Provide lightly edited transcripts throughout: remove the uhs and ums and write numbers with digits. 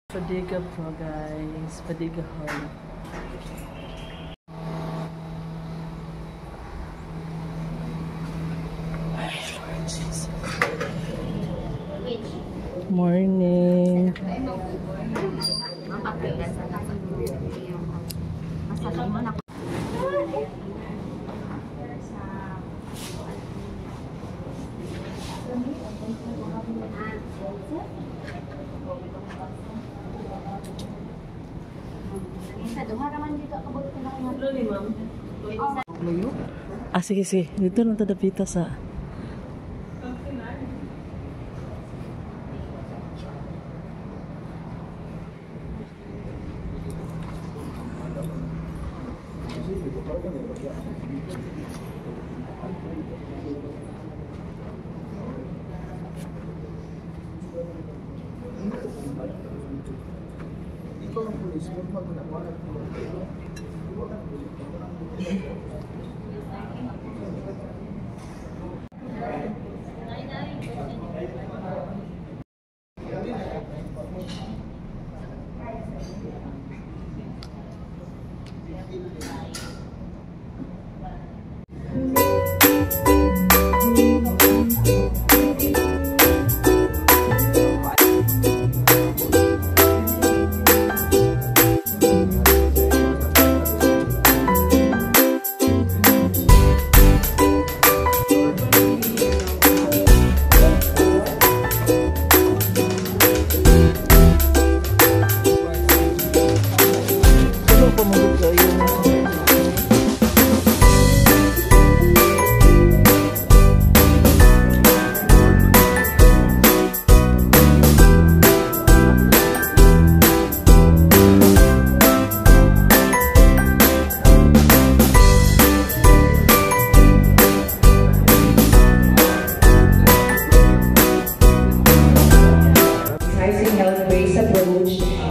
Padiga po guys, Padiga Hall. Morning. Ah, sige, sige. Dito lang tadapita sa...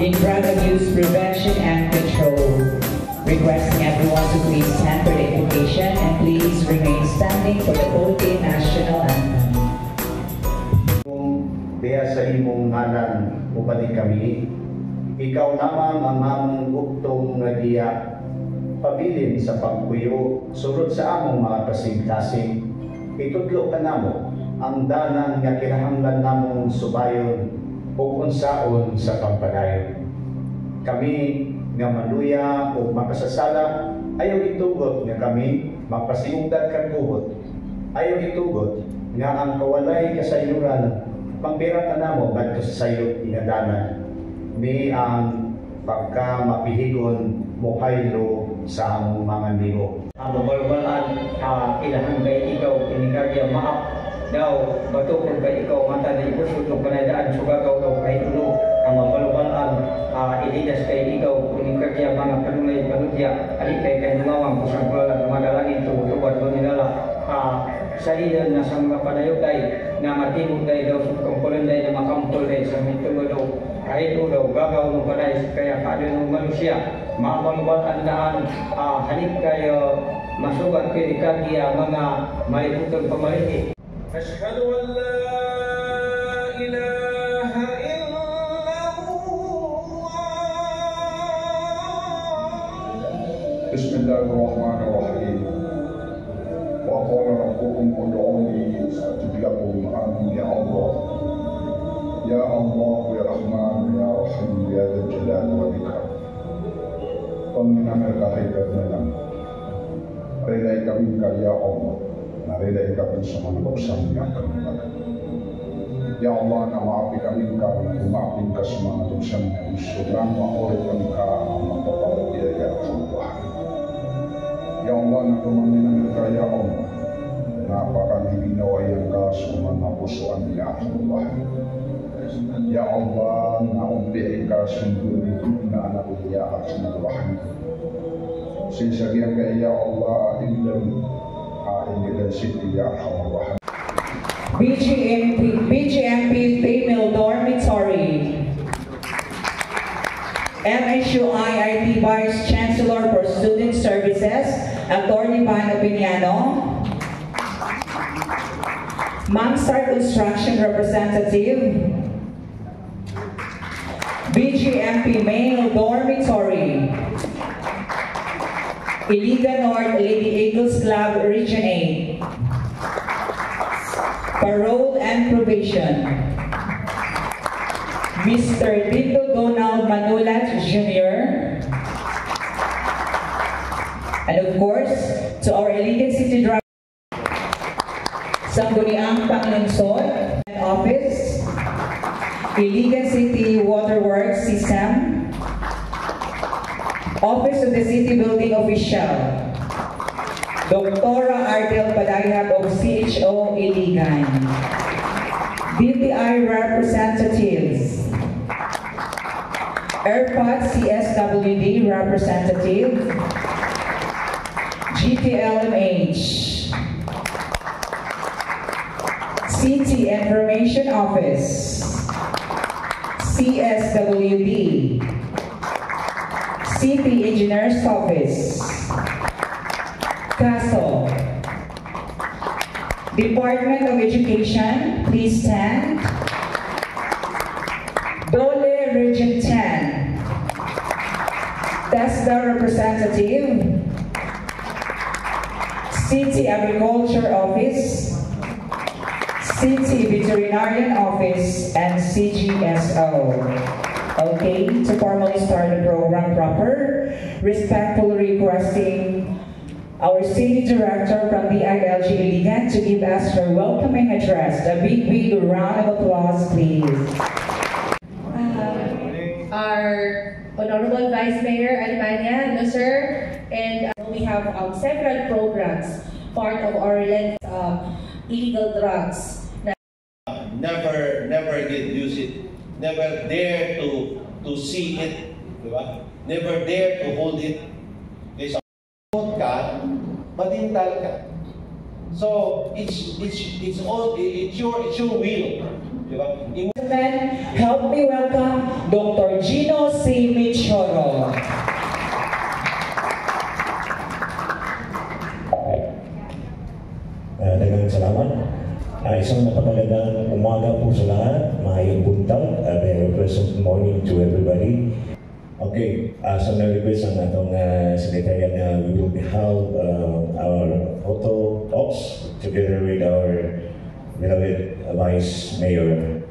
in drug abuse prevention and control. Requesting everyone to please stand for the invocation and please remain standing for the Philippine National Anthem. Diya sa imong ngalan upadi kami, ikaw naman ang among bugtong nga diya, pabilin sa pagpuyo, surod sa among mga kasing-kasing, itudlo ka namo ang danan nga kinahanglan namong subayon o unsaon sa pagpadayon. Kami nga maluya o makasasala, ayaw itugot nga kami magpasiugdan kang buhot. Ayaw itugot nga ang kawalay kasayuran pambira ka namo kadto sa sayop inadanan. Ni ang pagka mapihigon mohaylo sa among mga ligo. Ang mabalbalan ilahan kay ikaw kinikarya maap daw batukod kay ikaw mata na ipusod ng panadaan sugagaw daw kay ulo ang mabalbalan ilidas kay ikaw kinikarya mga panulay panudya alik kay nungawang kusang kulala madalangin tubad mo nilala sa ilan na sa mga panayotay na matimog day daw sa kongkulan day na makampol day sa mitulo daw kahit daw gagaw ng panay kaya kaado ng manusia mamalubal andaan halik kayo masugat pirikagya mga maliputong pamaliti. Ashhadu an la ilaha illallah. Bismillahirrahmanirrahim. Wa qala rabbukum ud'uni astajib lakum. Amin ya Allah. Ya Allah ya Rahman ya Rahim ya Dzal Jalali wal Ikram. Panginoon kahit na lang. Relay kami kaya Allah. Narelay kami sa mga uksang niya kami. Ya Allah na maapi kami umaapin ka sa mga uksang niya. Sobrang maorit kami ka ang mapapalagay ya Allah. Ya Allah na tumangin kaya Allah. Napakagibinawayan ka sa mga pusoan niya Allah. Ya Allah na umpiin ka sa mga na anak niya at Allah. Sinsabihan ka ya Allah inilan City ya Allah. BGMP Female Dormitory. MSU IIT Vice Chancellor for Student Services, Attorney Van Opiniano. Mamstar Construction Representative. BGMP Male Dormitory, Iligan North Lady Eagles Club Region 8, Parole and Probation, Mr. Dito Donald Manulat Jr., and of course, to our Iligan City Drug Sangguniang Panglungsod Office, Iligan City Waterworks System, Office of the City Building Official, Dr. Ardel Padayag of CHO Iligan, DTI representatives, ERPAT CSWD representative, GTLMH, City Information Office, CSWD, City Engineer's Office, CASO, Department of Education, please stand. Dole Region 10, TESDA representative, City Agriculture Office, City Veterinarian Office, and CGSO. Okay, to formally start the program proper, respectfully requesting our City Director from the ILG Iligan to give us her welcoming address. A big round of applause, please. Our Honorable Vice Mayor Alemania, hello sir, and we have several programs, part of our illegal drugs. Never get use it. Never dare to see it, diba? Never dare to hold it. Kasi ka, matintal ka. So it's your will, diba? Help me welcome Dr. Gino C. Michoro. Daghang salamat. Isang napakagandang umaga po sa lahat. Maayong buntag. Very pleasant morning to everybody. Okay, so na-request ang atong secretariat na we will be held our photo ops together with our beloved Vice Mayor.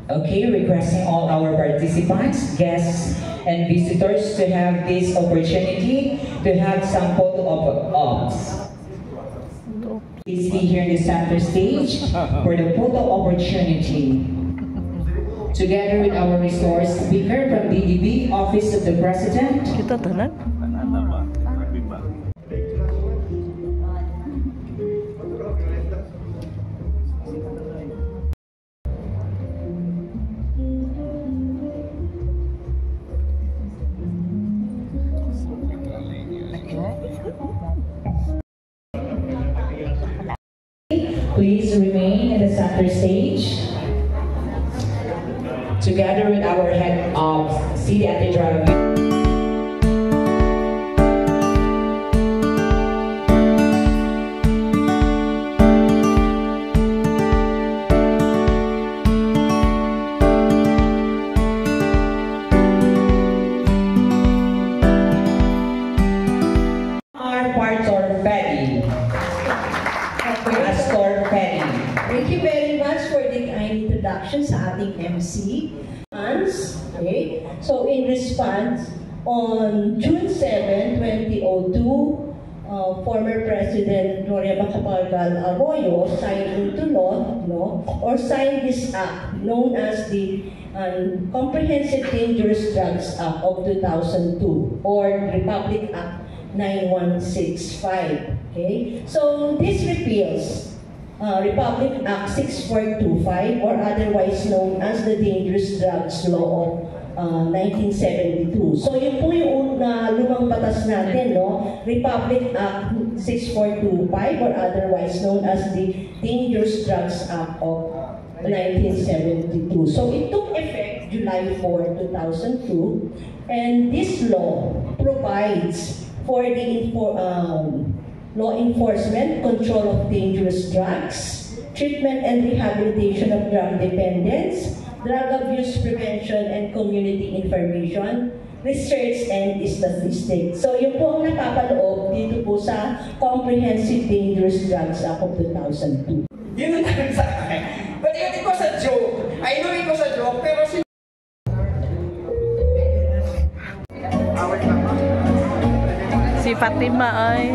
Okay, requesting all our participants, guests, and visitors to have this opportunity to have some photo ops. Please be here in the center stage for the photo opportunity. Together with our resource speaker from DDB, Office of the President. Kita tanan? Please remain in the center stage. Together with our head of City Anti-Drug. Our Pastor Petty. Pastor Petty. Thank you very much for the kind introduction sa ating MC. Okay, so in response, on June 7, 2002, former President Gloria Macapagal Arroyo signed into law, or signed this act known as the Comprehensive Dangerous Drugs Act of 2002, or Republic Act 9165. Okay, so this repeals Republic Act 6425, or otherwise known as the Dangerous Drugs Law of 1972. So yun po yung lumang batas natin, no? Republic Act 6425, or otherwise known as the Dangerous Drugs Act of 1972. So it took effect July 4, 2002, and this law provides for the law enforcement, control of dangerous drugs, treatment and rehabilitation of drug dependence, drug abuse prevention and community information, research and statistics. So yun po ang napapaloob dito po sa Comprehensive Dangerous Drugs Act of 2002. Yun ang tanong sa akin. But yun ito sa joke. I know ito sa joke, pero si Fatima ay